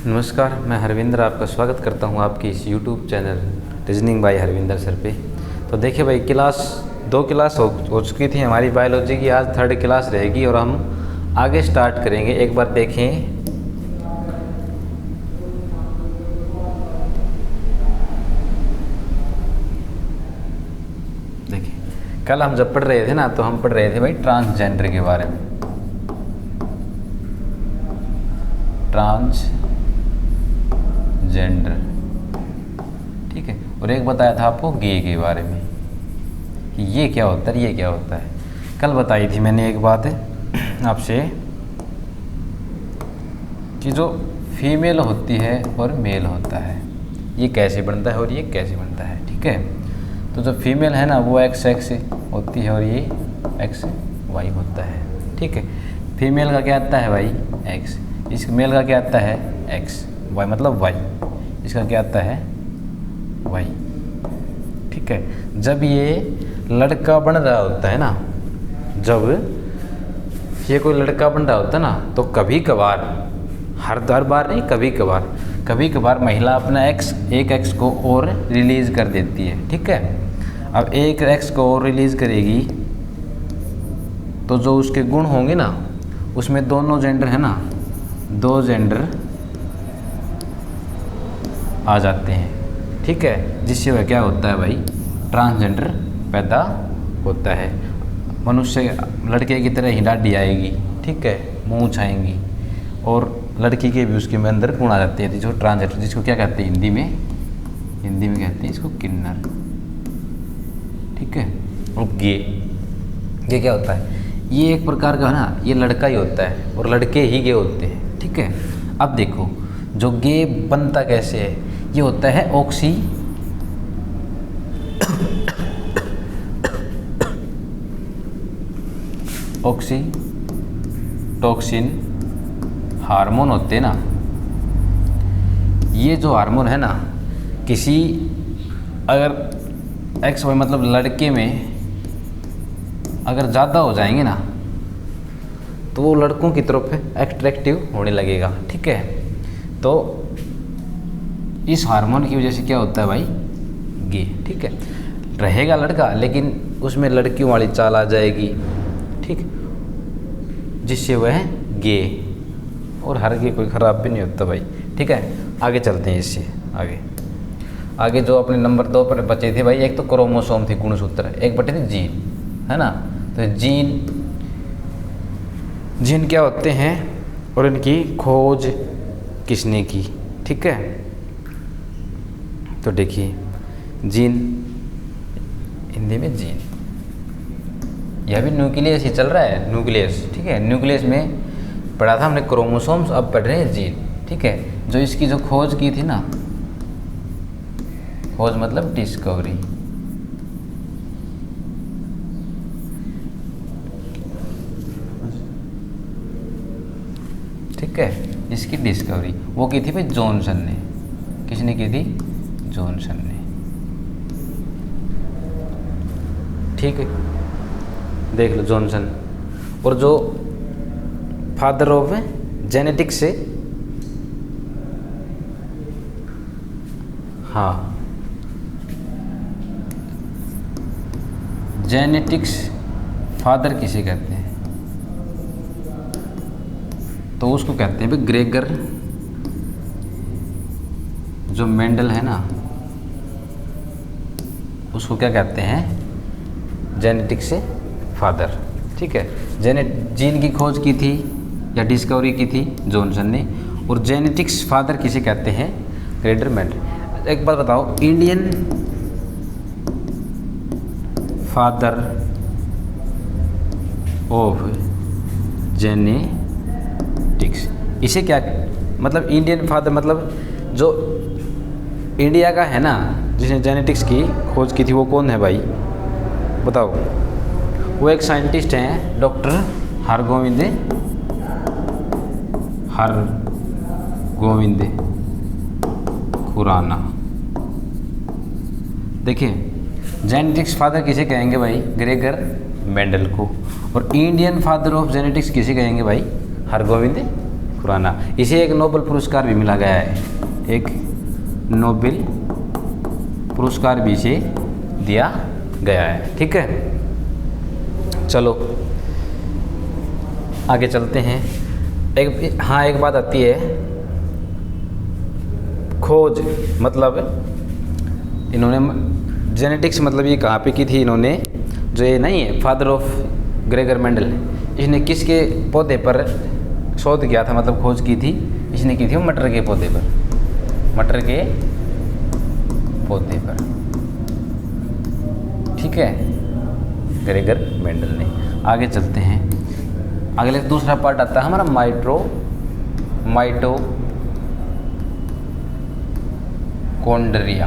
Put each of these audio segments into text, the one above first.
नमस्कार, मैं हरविंदर आपका स्वागत करता हूं आपकी इस YouTube channel reasoning bye Harvinder sir पे। तो देखिए भाई, दो क्लास हो चुकी थी हमारी बायोलॉजी की। आज थर्ड क्लास रहेगी और हम आगे स्टार्ट करेंगे। एक बार देखें, कल हम जब पढ़ रहे थे ना, तो हम पढ़ रहे थे भाई ट्रांसजेंडर के बारे में। ट्रांसजेंडर, ठीक है। और एक बताया था आपको गे के बारे में कि ये क्या होता है, ये क्या होता है। कल बताई थी मैंने एक बात आपसे कि जो फीमेल होती है और मेल होता है, ये कैसे बनता है और ये कैसे बनता है, ठीक है। तो जो फीमेल है ना, वो एक्स होती है और ये एक्स वाई होता है, ठीक है। फीमेल का क्या आता है भाई, एक्स। इस मेल का क्या आता है, एक्स। वाई मतलब वाई, इसका क्या आता है, वाई, ठीक है। जब ये लड़का बन रहा होता है ना, जब ये कोई लड़का बन रहा होता है ना, तो कभी कभार, हर बार नहीं, कभी कभार महिला अपना एक एक्स को और रिलीज़ कर देती है, ठीक है। अब एक एक्स को और रिलीज़ करेगी तो जो उसके गुण होंगे ना, उसमें दोनों जेंडर है ना, दो जेंडर आ जाते हैं, ठीक है। जिससे वह क्या होता है भाई, ट्रांसजेंडर पैदा होता है। मनुष्य लड़के की तरह ही डाढ़ी आएगी, ठीक है, मूंछ आएंगी, और लड़की के भी उसके में अंदर गुण आ जाते हैं, जो ट्रांसजेंडर, जिसको क्या कहते हैं हिंदी में कहते हैं इसको किन्नर, ठीक है। और ये क्या होता है, ये एक प्रकार का है ना, ये लड़का ही होता है और लड़के ही गे होते हैं, ठीक है। अब देखो, जो गे बनता कैसे है, ये होता है ऑक्सीटोसिन हार्मोन होते हैं ना। ये जो हार्मोन है ना, किसी अगर एक्स वाई मतलब लड़के में अगर ज़्यादा हो जाएंगे ना, तो वो लड़कों की तरफ अट्रैक्टिव होने लगेगा, ठीक है। तो इस हार्मोन की वजह से क्या होता है भाई, गे, ठीक है। रहेगा लड़का, लेकिन उसमें लड़कियों वाली चाल आ जाएगी, ठीक, जिससे वह गे। और हर गे कोई ख़राब भी नहीं होता भाई, ठीक है। आगे चलते हैं, इससे आगे जो अपने नंबर 2 पर बचे थे भाई, एक तो क्रोमोसोम थी, गुणसूत्र, एक बचे थे जीन, है ना। तो जीन क्या होते हैं और इनकी खोज किसने की, ठीक है। तो देखिए, जीन हिंदी में जीन, यह भी न्यूक्लियस ही चल रहा है, न्यूक्लियस, ठीक है। न्यूक्लियस में पढ़ा था हमने क्रोमोसोम्स, अब पढ़ रहे हैं जीन, ठीक है। जो इसकी जो खोज की थी ना, खोज मतलब डिस्कवरी, ठीक है। इसकी डिस्कवरी वो की थी भाई जॉनसन ने। किसने की थी, जॉनसन ने, ठीक है। देख लो जॉनसन। और जो फादर ऑफ जेनेटिक्स से, हाँ, जेनेटिक्स फादर किसे कहते हैं, तो उसको कहते हैं भाई ग्रेगर। जो मेंडल है ना, उसको क्या कहते हैं, जेनेटिक्स से फादर, ठीक है। जीन की खोज की थी या डिस्कवरी की थी जॉनसन ने। और जेनेटिक्स फादर किसे कहते हैं, ग्रेगर मेंडल। एक बात बताओ, इंडियन फादर ऑफ जेनेटिक्स, इसे क्या मतलब, इंडियन फादर मतलब जो इंडिया का है ना, जिसने जेनेटिक्स की खोज की थी, वो कौन है भाई, बताओ। वो एक साइंटिस्ट हैं, डॉक्टर हरगोविंद खुराना। देखिए, जेनेटिक्स फादर किसे कहेंगे भाई, ग्रेगर मेंडल को। और इंडियन फादर ऑफ जेनेटिक्स किसे कहेंगे भाई, हरगोविंद खुराना। इसे एक नोबेल पुरस्कार भी मिला गया है, एक नोबेल पुरस्कार भी इसे दिया गया है। ठीक है, चलो आगे चलते हैं। एक बात आती है, खोज मतलब इन्होंने जेनेटिक्स मतलब ये कहाँ पे की थी इन्होंने, जो ये नहीं है फादर ऑफ ग्रेगर मेंडल, इसने किसके पौधे पर शोध किया था, मतलब खोज की थी, इसने की थी मटर के पौधे पर, मटर के पौधे पर। ठीक है, ग्रेगर मेंडल ने। आगे चलते हैं, अगले दूसरा पार्ट आता है हमारा माइटोकॉन्ड्रिया।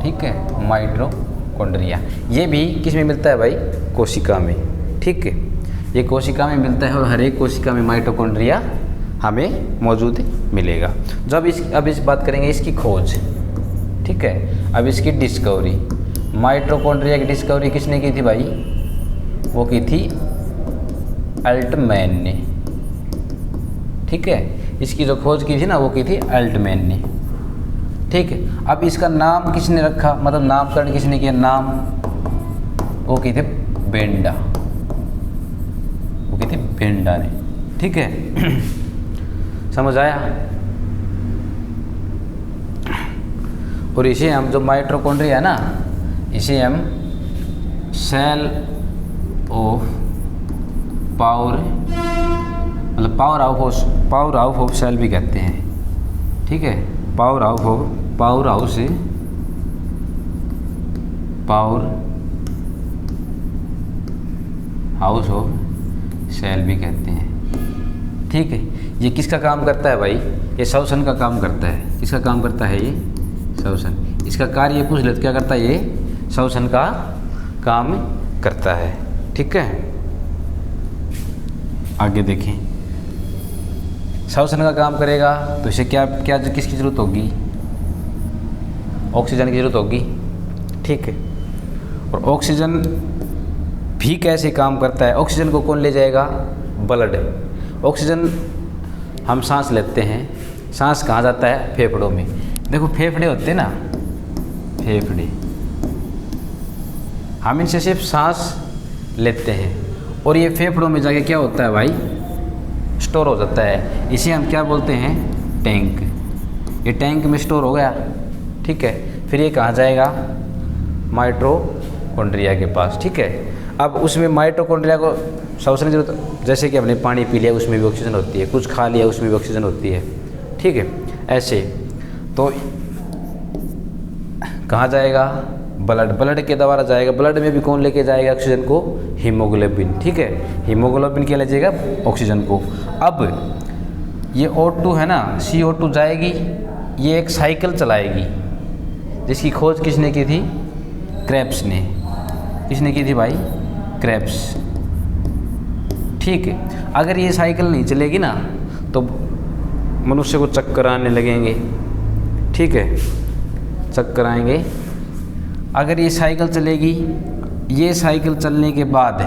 ठीक है, माइटोकॉन्ड्रिया ये भी किस में मिलता है भाई, कोशिका में। ठीक है, ये कोशिका में मिलता है और हर एक कोशिका में माइटोकॉन्ड्रिया हमें मौजूद मिलेगा। जब अब इस बात करेंगे इसकी खोज। ठीक है, अब इसकी डिस्कवरी, माइटोकॉन्ड्रिया की डिस्कवरी किसने की थी भाई, वो की थी अल्टमैन ने। ठीक है, इसकी जो खोज की थी ना वो की थी अल्टमैन ने। ठीक है, अब इसका नाम किसने रखा, मतलब नामकरण किसने किया, नाम वो की थे बेंडा, वो की थी बेंडा ने। ठीक है, समझ आया। और इसे हम जो माइटोकॉन्ड्रिया है ना, इसे हम सेल ऑफ पावर मतलब पावर हाउस ऑफ सेल भी कहते हैं। ठीक है, पावर हाउस ऑफ सेल भी कहते हैं। ठीक है, ये किसका काम करता है भाई, ये श्वसन का काम करता है। किसका काम करता है, ये श्वसन। इसका कार्य पूछ ले तो क्या करता है, ये श्वसन का काम करता है। ठीक है, आगे देखें, श्वसन का काम करेगा तो इसे क्या किसकी ज़रूरत होगी, ऑक्सीजन की ज़रूरत होगी। ठीक है, और ऑक्सीजन भी कैसे काम करता है, ऑक्सीजन को कौन ले जाएगा, ब्लड। ऑक्सीजन हम सांस लेते हैं, सांस कहाँ जाता है, फेफड़ों में। देखो फेफड़े होते हैं ना, फेफड़े, हम इनसे सिर्फ सांस लेते हैं और ये फेफड़ों में जाके क्या होता है भाई, स्टोर हो जाता है। इसे हम क्या बोलते हैं, टैंक। ये टैंक में स्टोर हो गया। ठीक है, फिर ये कहाँ जाएगा, माइटोकॉन्ड्रिया के पास। ठीक है, अब उसमें माइटोकॉन्ड्रिया को श्वसन की जरूरत, जैसे कि हमने पानी पी लिया उसमें भी ऑक्सीजन होती है, कुछ खा लिया उसमें भी ऑक्सीजन होती है। ठीक है, ऐसे तो कहाँ जाएगा, ब्लड के द्वारा जाएगा। ब्लड में भी कौन लेके जाएगा ऑक्सीजन को, हीमोग्लोबिन। ठीक है, हीमोग्लोबिन क्या ले जाएगा, ऑक्सीजन को। अब ये O2 है ना, CO2 जाएगी, ये एक साइकिल चलाएगी, जिसकी खोज किसने की थी, क्रेब्स ने। किसने की थी भाई, क्रेब्स। ठीक है, अगर ये साइकिल नहीं चलेगी ना तो मनुष्य को चक्कर आने लगेंगे। ठीक है, चक्कर आएंगे। अगर ये साइकिल चलेगी, ये साइकिल चलने के बाद,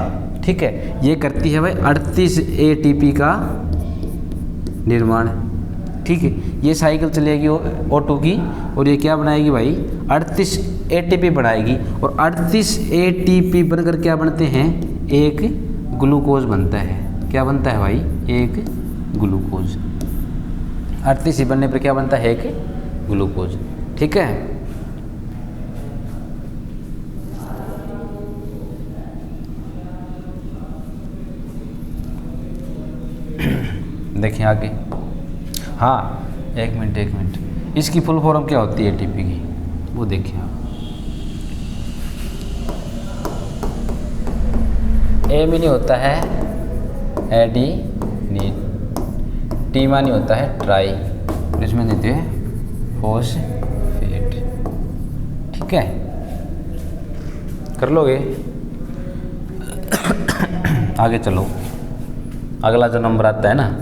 ठीक है, ये करती है भाई 38 ATP का निर्माण। ठीक है, ये साइकिल चलेगी O2 की और ये क्या बनाएगी भाई, 38 ATP बनाएगी। और 38 ATP बनकर क्या बनते हैं, एक ग्लूकोज बनता है। क्या बनता है भाई, एक ग्लूकोज। 38 बनने पर क्या बनता है, एक ग्लूकोज। ठीक है, देखें आगे। हाँ, एक मिनट, इसकी फुल फॉर्म क्या होती है ATP की, वो देखिए आप। ए में नहीं होता है एडिनिन, टी में नहीं होता है ट्राई, इसमें देते हैं फॉस्फेट। ठीक है, कर लोगे। आगे चलो, अगला जो नंबर आता है ना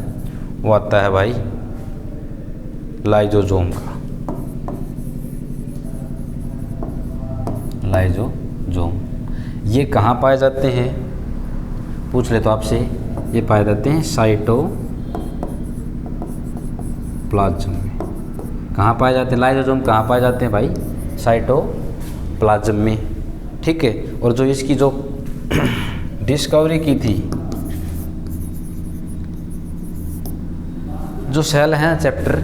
वो आता है भाई लाइजोजोम का। लाइजोजोम ये कहाँ पाए जाते हैं, पूछ ले तो आपसे। ये पाए जाते हैं साइटोप्लाज्म में। कहाँ पाए जाते हैं लाइसोसोम, कहाँ पाए जाते हैं भाई? साइटोप्लाज्म में। ठीक है। और जो इसकी जो डिस्कवरी की थी, जो सेल हैं चैप्टर,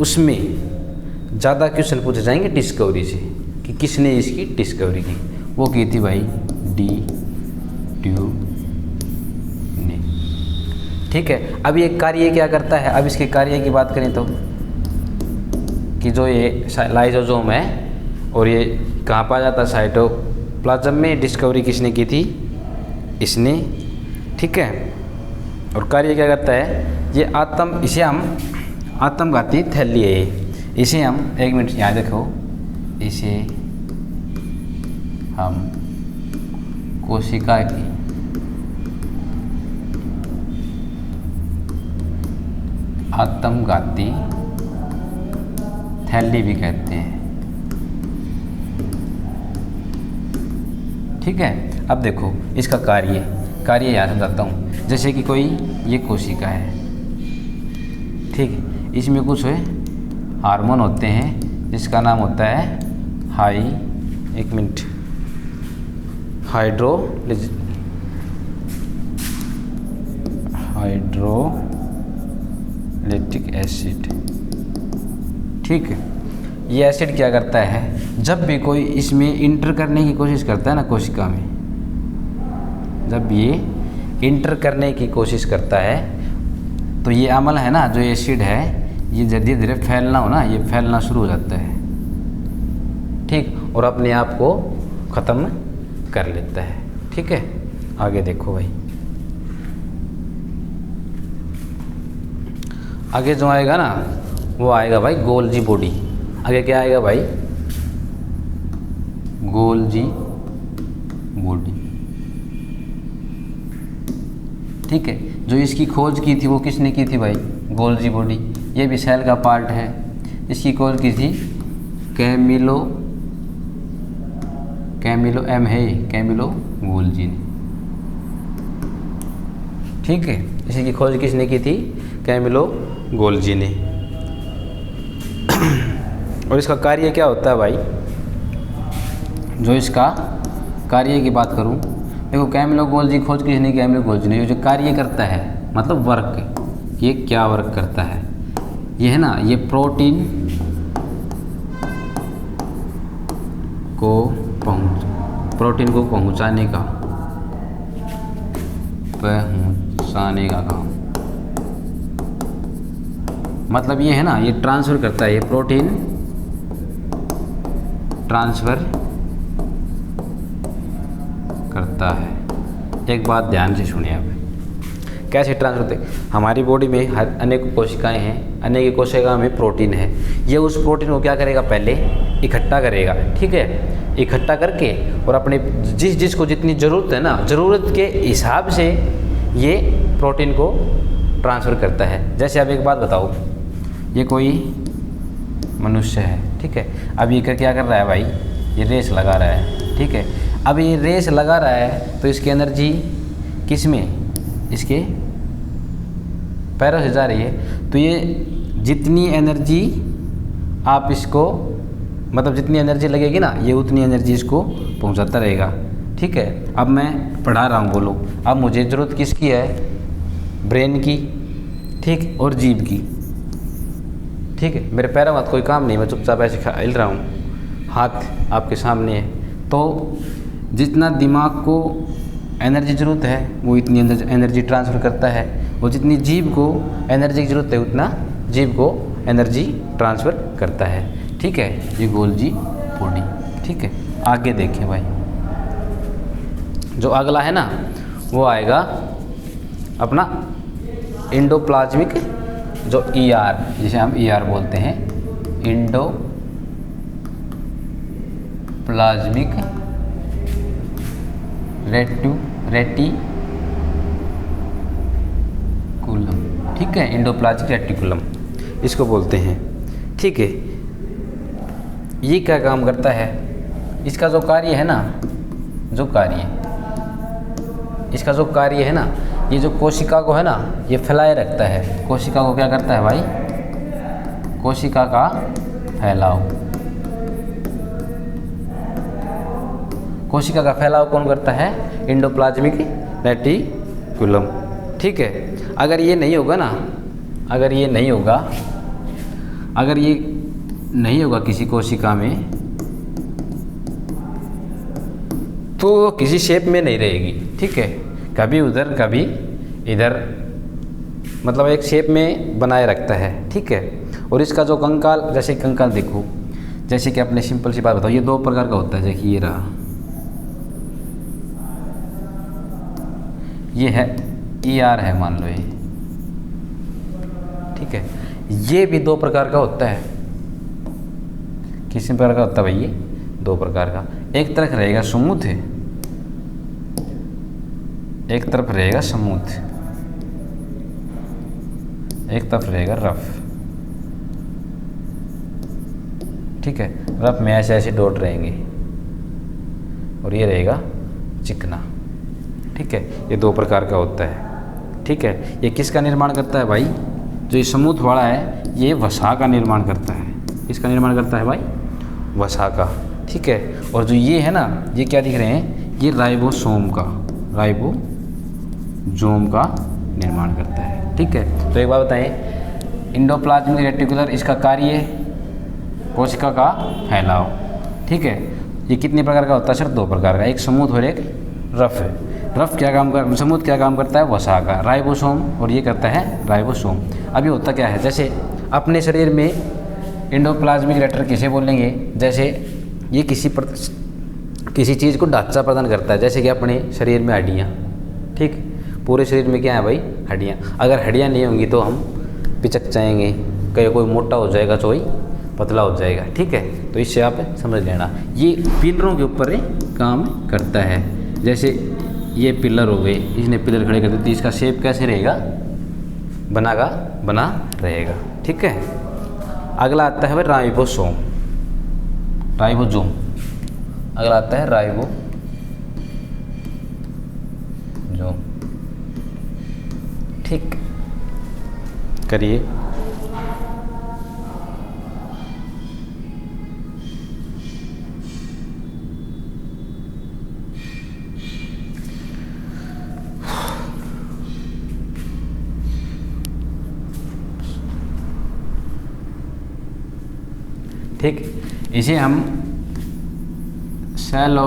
उसमें ज़्यादा क्वेश्चन पूछे जाएंगे डिस्कवरी से कि किसने इसकी डिस्कवरी की। वो की थी भाई डी ट्यूब ने। ठीक है। अब ये कार्य क्या करता है? अब इसके कार्य की बात करें तो कि जो ये लाइसोसोम है और ये कहाँ पाया जाता है? साइटोप्लाज्म में। डिस्कवरी किसने की थी? इसने। ठीक है। और कार्य क्या करता है? ये आत्म, इसे हम आत्मघाती थैली है ये। इसे हम, एक मिनट यहाँ देखो, इसे हम कोशिका की आत्मघाती थैली भी कहते हैं। ठीक है। अब देखो इसका कार्य यहाँ समझाता हूँ। जैसे कि कोई ये कोशिका है, ठीक है, इसमें कुछ हार्मोन होते हैं जिसका नाम होता है हाइड्रोक्लोरिक एसिड। ठीक है। ये एसिड क्या करता है? जब भी कोई इसमें इंटर करने की कोशिश करता है ना कोशिका में, जब ये इंटर करने की कोशिश करता है तो ये अम्ल है ना, जो एसिड है, ये धीरे धीरे फैलना हो ना, ये फैलना शुरू हो जाता है। ठीक। और अपने आप को ख़त्म कर लेता है। ठीक है। आगे देखो भाई, आगे जो आएगा ना वो आएगा भाई गोल्जी बॉडी। आगे क्या आएगा भाई? Golgi body. ठीक है। जो इसकी खोज की थी वो किसने की थी भाई? Golgi body. ये भी सेल का पार्ट है। इसकी खोज की थी कैमिलो गोल्जी ने। ठीक है। इसकी खोज किसने की थी? कैमिलो गोल्जी ने। और इसका कार्य क्या होता है भाई? जो इसका कार्य की बात करूं, देखो कैमिलो गोल्जी खोज किसने की? कैमिलो गोल्जी ने। ये जो कार्य करता है मतलब वर्क, ये क्या वर्क करता है? ये है ना, ये प्रोटीन को पहुंचाने का काम, मतलब ये है ना, ये ट्रांसफ़र करता है, ये प्रोटीन ट्रांसफ़र करता है। एक बात ध्यान से सुनिए आप, कैसे ट्रांसफर होते हैं? हमारी बॉडी में हर अनेक कोशिकाएं हैं, अनेक कोशिका में प्रोटीन है। ये उस प्रोटीन को क्या करेगा? पहले इकट्ठा करेगा। ठीक है। इकट्ठा करके और अपने जिसको जितनी ज़रूरत है ना, ज़रूरत के हिसाब से ये प्रोटीन को ट्रांसफ़र करता है। जैसे अब एक बात बताओ, ये कोई मनुष्य है, ठीक है, अब ये क्या कर रहा है भाई? ये रेस लगा रहा है। ठीक है। अब ये रेस लगा रहा है तो इसकी एनर्जी किस में? इसके पैरों से जा रही है। तो ये जितनी एनर्जी आप इसको, मतलब जितनी एनर्जी लगेगी ना, ये उतनी एनर्जी इसको पहुंचाता रहेगा। ठीक है। अब मैं पढ़ा रहा हूँ, बोलो अब मुझे ज़रूरत किसकी है? ब्रेन की। ठीक। और जीभ की। ठीक है। मेरे पैरों का कोई काम नहीं, मैं चुपचाप ऐसे हिल रहा हूँ, हाथ आपके सामने है। तो जितना दिमाग को एनर्जी ज़रूरत है वो इतनी एनर्जी ट्रांसफ़र करता है, और जितनी जीभ को एनर्जी की ज़रूरत है उतना जीभ को एनर्जी ट्रांसफ़र करता है। ठीक है। ये गोल्जी बॉडी। ठीक है। आगे देखें भाई, जो अगला है ना वो आएगा अपना इंडोप्लाज्मिक, जो ER, जिसे हम ER बोलते हैं, इंडोप्लाज्मिक रेटिकुलम। ठीक है। इंडोप्लाज्मिक रेटिकुलम इसको बोलते हैं। ठीक है। ये क्या काम करता है? इसका जो कार्य है ना, इसका जो कार्य है ना, ये जो कोशिका को है ना, ये फैलाए रखता है। कोशिका को क्या करता है भाई? कोशिका का फैलाव। कोशिका का फैलाव कौन करता है? Endoplasmic reticulum. ठीक है, अगर ये नहीं होगा ना, अगर ये नहीं होगा किसी कोशिका में, तो वो किसी शेप में नहीं रहेगी। ठीक है, कभी उधर कभी इधर, मतलब एक शेप में बनाए रखता है। ठीक है, और इसका जो कंकाल, जैसे कंकाल देखो, जैसे कि अपने सिंपल सी बात बताओ, ये दो प्रकार का होता है। देखिए ये रहा, ये है ER है मान लो ये। ठीक है, ये भी दो प्रकार का होता है। किस प्रकार का होता है भाई? ये दो प्रकार का। एक तरफ रहेगा स्मूथ, एक तरफ रहेगा स्मूथ, एक तरफ रहेगा रफ। ठीक है, रफ में ऐसे ऐसे डॉट रहेंगे और ये रहेगा चिकना। ठीक है, ये दो प्रकार का होता है। ठीक है, ये किसका निर्माण करता है भाई? जो ये स्मूथ वाला है ये वसा का निर्माण करता है। इसका निर्माण करता है भाई वसा का। ठीक है, और जो ये है ना, ये क्या दिख रहे हैं? ये राइबोसोम का, राइबोसोम का निर्माण करता है। ठीक है, तो एक बात बताएं, एंडोप्लाज्मिक रेटिकुलर, इसका कार्य कोशिका का फैलाव। ठीक है, ये कितने प्रकार का होता है सर? दो प्रकार का, एक स्मूथ और एक रफ है। रफ क्या काम कर, स्मूथ क्या काम करता है? वसा का, राइबोसोम, और ये करता है राइबोसोम। अभी होता क्या है, जैसे अपने शरीर में एंडोप्लाज्मिक रेटिकुलर किसे बोलेंगे? जैसे ये किसी चीज़ को ढांचा प्रदान करता है, जैसे कि अपने शरीर में हड्डियाँ। ठीक, पूरे शरीर में क्या है भाई? हड्डियाँ। अगर हड्डियाँ नहीं होंगी तो हम पिचक जाएंगे, कहीं कोई मोटा हो जाएगा, कोई पतला हो जाएगा। ठीक है, तो इससे आप समझ लेना, ये पिलरों के ऊपर काम करता है। जैसे ये पिलर हो गए, इसने पिलर खड़े कर दिए, तो इसका शेप कैसे रहेगा? बना रहेगा। ठीक है, अगला आता है भाई राइबोसोम, राइबोसोम। अगला आता है राइबोसोम। ठीक, करिए। ठीक, इसे हम सेल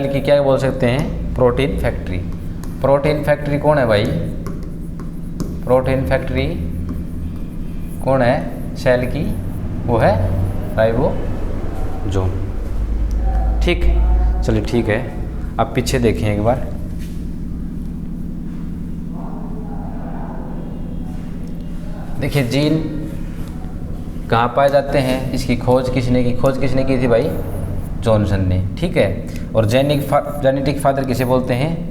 की क्या बोल सकते हैं? Protein factory. प्रोटीन फैक्ट्री कौन है भाई? प्रोटीन फैक्ट्री कौन है सेल की? वो है राइबोसोम। ठीक, चलिए ठीक है, अब पीछे देखें एक बार। देखिए जीन कहाँ पाए जाते हैं, इसकी खोज किसने की थी भाई? जॉनसन ने। ठीक है, और जेनेटिक फादर किसे बोलते हैं?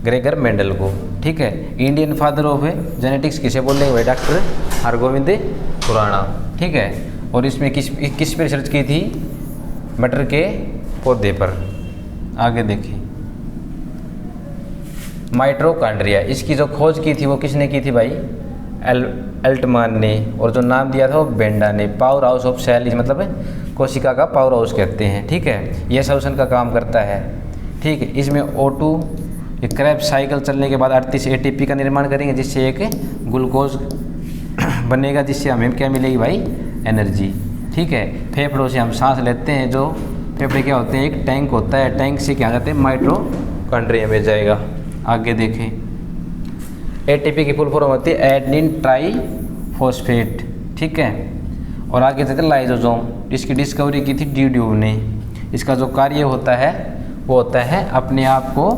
ग्रेगर मेंडल को। ठीक है, इंडियन फादर ऑफ जेनेटिक्स किसे बोलते हैं भाई? डॉक्टर हरगोविंद खुराना। ठीक है, और इसमें किस पे रिसर्च की थी? मटर के पौधे पर। आगे देखिए, माइटोकॉन्ड्रिया, इसकी जो खोज की थी वो किसने की थी भाई? एल्टमान ने, और जो नाम दिया था वो बेंडा ने। पावर हाउस ऑफ सेल, मतलब कोशिका का पावर हाउस कहते हैं। ठीक है, ये श्वसन का काम करता है। ठीक है, इसमें O2 क्रेब्स साइकिल चलने के बाद 38 ATP का निर्माण करेंगे, जिससे एक ग्लूकोज बनेगा, जिससे हमें क्या मिलेगी भाई? एनर्जी। ठीक है, फेफड़ों से हम सांस लेते हैं, जो फेफड़े क्या होते हैं? एक टैंक होता है, टैंक से क्या जाते हैं? माइटोकॉन्ड्रिया में जाएगा। आगे देखें, ATP की फुल फॉर्म होती है एडेनिन ट्राइफॉस्फेट। ठीक है, और आगे चलते लाइसोसोम, इसकी डिस्कवरी की थी ड्यूड्यू ने। इसका जो कार्य होता है वो होता है अपने आप को,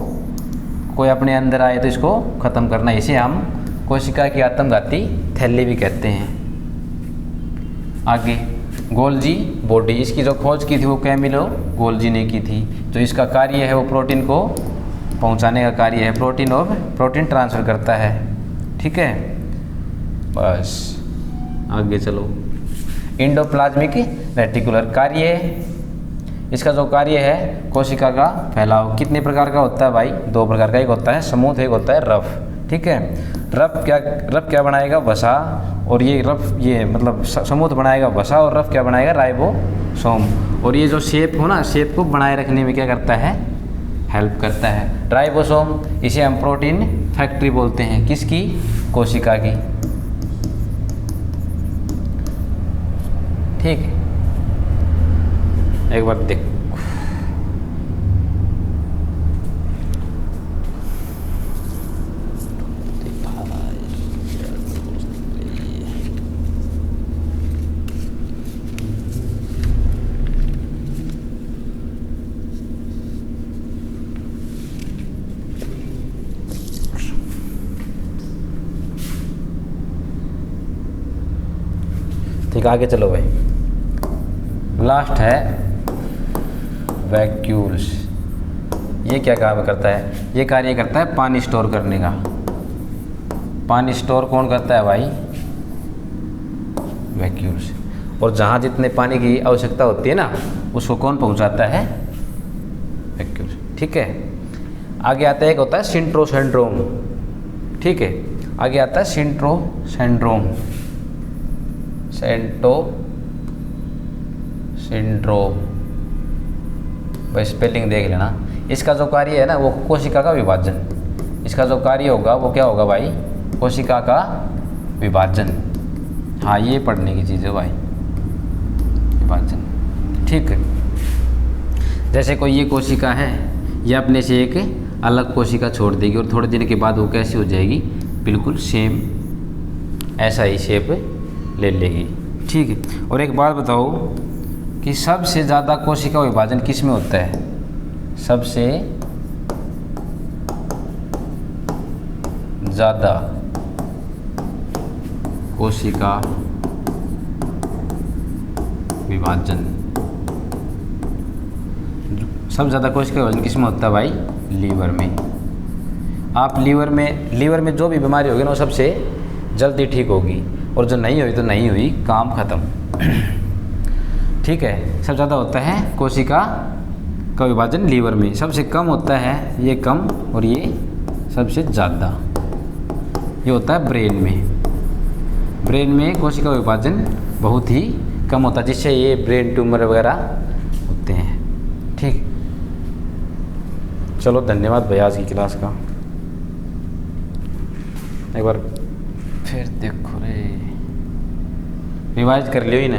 कोई अपने अंदर आए तो इसको ख़त्म करना। इसे हम कोशिका की आत्मघाती थैली भी कहते हैं। आगे गोल्जी बॉडी, इसकी जो खोज की थी वो कैमिलो गोल्जी ने की थी। जो इसका कार्य है वो प्रोटीन को पहुंचाने का कार्य है, प्रोटीन ट्रांसफ़र करता है। ठीक है, बस आगे चलो। एंडोप्लाज्मिक रेटिकुलर कार्य, इसका जो कार्य है कोशिका का फैलाव। कितने प्रकार का होता है भाई? दो प्रकार का, एक होता है स्मूथ, एक होता है रफ। ठीक है। रफ क्या बनाएगा, वसा, और ये रफ ये मतलब समूथ बनाएगा वसा, और रफ क्या बनाएगा, राइबोसोम। और ये जो शेप हो ना, शेप को बनाए रखने में क्या करता है, हेल्प करता है। राइबोसोम इसे हम प्रोटीन फैक्ट्री बोलते हैं, किसकी, कोशिका की, ठीक है। एक बार देख, ठीक, आगे चलो भाई। लास्ट है वैक्यूल्स। ये क्या काम करता है, ये कार्य करता है पानी स्टोर करने का। पानी स्टोर कौन करता है भाई, वैक्यूल्स। और जहाँ जितने पानी की आवश्यकता होती है ना, उसको कौन पहुँचाता है, वैक्यूल्स, ठीक है। आगे आता है, एक होता है सिंट्रो सिंड्रोम, ठीक है। आगे आता है सिंट्रो सिंड्रोम, सिंड्रोम, भाई स्पेलिंग देख लेना। इसका जो कार्य है ना, वो कोशिका का विभाजन। इसका जो कार्य होगा वो क्या होगा भाई, कोशिका का विभाजन। हाँ, ये पढ़ने की चीज़ है भाई, विभाजन, ठीक है। जैसे कोई ये कोशिका है, ये अपने से एक अलग कोशिका छोड़ देगी, और थोड़े दिन के बाद वो कैसी हो जाएगी, बिल्कुल सेम ऐसा ही शेप ले लेगी, ठीक है। और एक बात बताओ कि सबसे ज़्यादा कोशिका विभाजन किस में होता है, सबसे ज़्यादा कोशिका विभाजन, सबसे ज़्यादा कोशिका विभाजन किस में होता है भाई, लीवर में। आप लीवर में जो भी बीमारी होगी ना, वो सबसे जल्दी ठीक होगी, और जो नहीं हुई तो नहीं हुई, काम खत्म, ठीक है। सबसे ज़्यादा होता है कोशिका का विभाजन लीवर में, सबसे कम होता है ये कम, और ये सबसे ज़्यादा ये होता है ब्रेन में। ब्रेन में कोशिका विभाजन बहुत ही कम होता है, जिससे ये ब्रेन ट्यूमर वगैरह होते हैं, ठीक। चलो धन्यवाद भैया आज की क्लास का। एक बार फिर देखो रे, रिवाइज कर लियो ही ना।